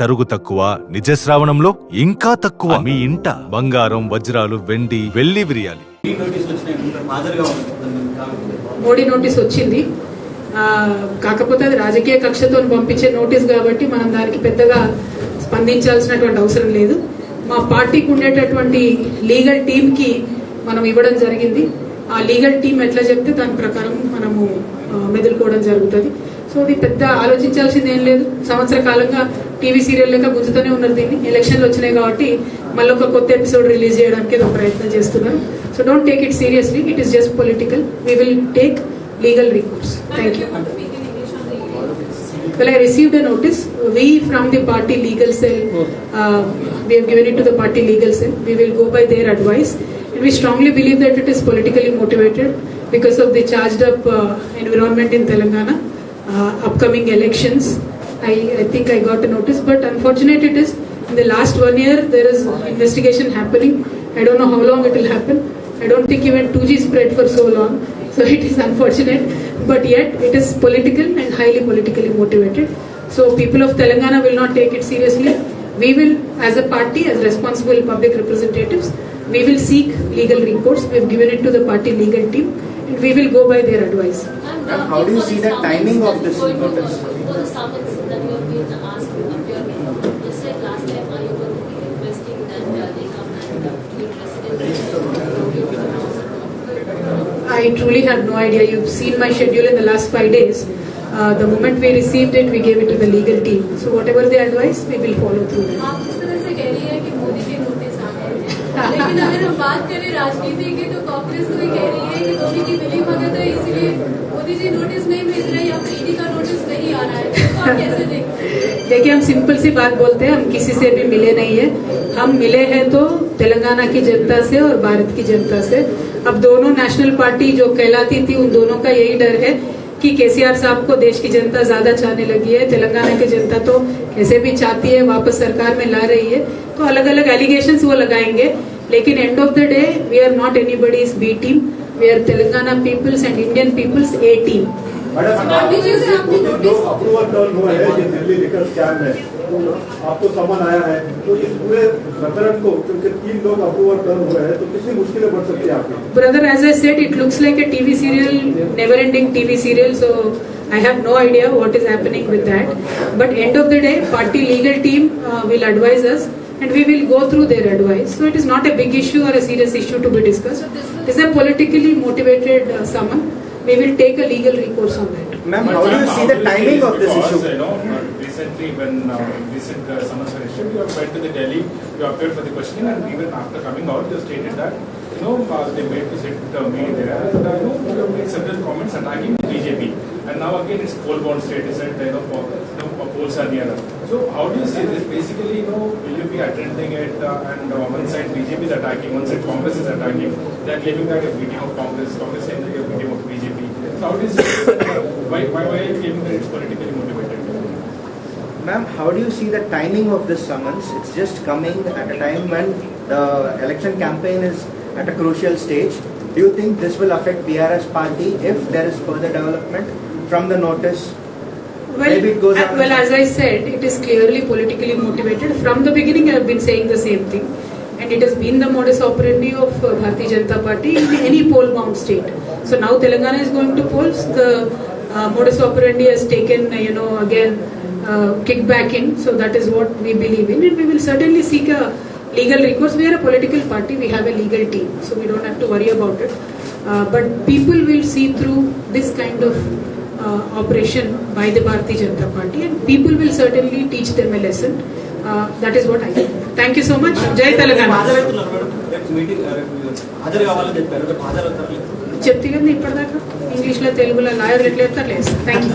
తరుగు తక్కువ, నిజ శ్రావణంలో ఇంకా తక్కువ. మీ ఇంట బంగారం, వజ్రాలు, వెండి, వెళ్లి విరియాలి. మోడీ నోటీస్ వచ్చింది, కాకపోతే అది రాజకీయ కక్షతో పంపించే నోటీస్ కాబట్టి మనం దానికి పెద్దగా స్పందించాల్సినటువంటి అవసరం లేదు. మా పార్టీకి ఉండేటటువంటి లీగల్ టీంకి మనం ఇవ్వడం జరిగింది. ఆ లీగల్ టీం ఎట్లా చెప్తే దాని ప్రకారం మనము మెదులుకోవడం జరుగుతుంది. సో అది పెద్ద ఆలోచించాల్సింది ఏం లేదు. సంవత్సర కాలంగా టీవీ సీరియల్ లెక్క గుంజుతూనే ఉన్నారు దీన్ని. ఎలక్షన్లు వచ్చినాయి కాబట్టి మళ్ళీ ఒక కొత్త ఎపిసోడ్ రిలీజ్ చేయడానికి ఒక ప్రయత్నం చేస్తున్నారు. So don't take it seriously, it is just political. We will take legal recourse. Thank you. Well, I received a notice. We from the party legal cell, we have given it to the party legal cell. We will go by their advice, and we strongly believe that it is politically motivated because of the charged up environment in Telangana, upcoming elections. I think I got a notice, but unfortunate it is in the last 1 year there is investigation happening. I don't know how long it will happen. I don't think even 2G spread for so long. So it is unfortunate, but yet it is political and highly politically motivated. So people of Telangana will not take it seriously. We will, as a party, as responsible public representatives, we will seek legal recourse. We have given it to the party legal team, and we will go by their advice. And how do you see the timing of this notice? For the summons that you have been asked to appear before, just like last time, are you going to be requesting that they come and treat residents? I truly have no idea. You've seen my schedule in the last 5 days. The moment we received it, we gave it to the legal team. So whatever they advise, we will follow through. आप जिस तरह से कह रही है कि मोदी के notice आ गए हैं, लेकिन अगर हम बात करें राजनीति की तो कांग्रेस तो ये कह रही है कि मोदी की मिली भगत है, इसलिए मोदी जी नोटिस नहीं मिल रहे या फिर ईडी का नोटिस नहीं आ रहा है, तो आप कैसे देखते हैं? देखिए, हम सिंपल सी बात बोलते हैं, हम किसी से भी मिले नहीं है. हम मिले हैं तो तेलंगाना की जनता से और भारत की जनता से. अब दोनों नेशनल पार्टी जो कहलाती थी, उन दोनों का यही डर है कि केसीआर साहब को देश की जनता ज्यादा चाहने लगी है. तेलंगाना की जनता तो कैसे भी चाहती है, वापस सरकार में ला रही है. तो अलग अलग एलिगेशंस वो लगाएंगे, लेकिन end of the day we are not anybody's B team. We are Telangana peoples and Indian peoples A team. Approval turn हुआ है, ये दिल्ली लिकर स्कैम है, आपको समन आया है, तो इस पूरे प्रकरण को, क्योंकि 3 लोग अप्रूवल टर्न हुए हैं, तो कितनी मुश्किलें बढ़ सकती है आपकी? Brother, as I said, it looks like a TV serial, never-ending TV serial. So I have no idea what is happening with that. But end of the day, party legal team will advise us, and we will go through their advice. So it is not a big issue or a serious issue to be discussed. It is a politically motivated summon. We will take a legal recourse on that. Ma'am, how do you see the timing of this issue? Recently, when recent summons were issued, you went to the Delhi, you appeared for the questioning, and even after coming out, you stated that they made to sit me there, and you have made several comments attacking BJP. And now again, it's poll-bound state. Is that polls are nearer. So how do you see this? Basically, will you be attending it? And one side BJP is attacking, one side Congress is attacking. They are claiming that a meeting of Congress saying that a meeting of BJP. So how do you see this? Why are you claiming that it's politically motivated? Ma'am, how do you see the timing of this summons? It's just coming at a time when the election campaign is at a crucial stage. Do you think this will affect BRS party if there is further development from the notice? Maybe it goes on. Well, as I said, it is clearly politically motivated. From the beginning, I have been saying the same thing. And it has been the modus operandi of Bharatiya Janata Party in any poll-bound state. So now Telangana is going to polls. The modus operandi has taken, again, kickbacking. So that is what we believe in. And we will certainly seek a legal recourse. We are a political party. We have a legal team. So we don't have to worry about it. But people will see through this kind of operation by the Bharatiya Janata Party. And people will certainly teach them a lesson. That is what I think. Thank you so much. Jai Telangana. చెప్తే కదా ఇప్పటిదాకా ఇంగ్లీష్లో తెలుగులో లాయర్లు ఎట్లా చెప్తారు లేదు. Thank you.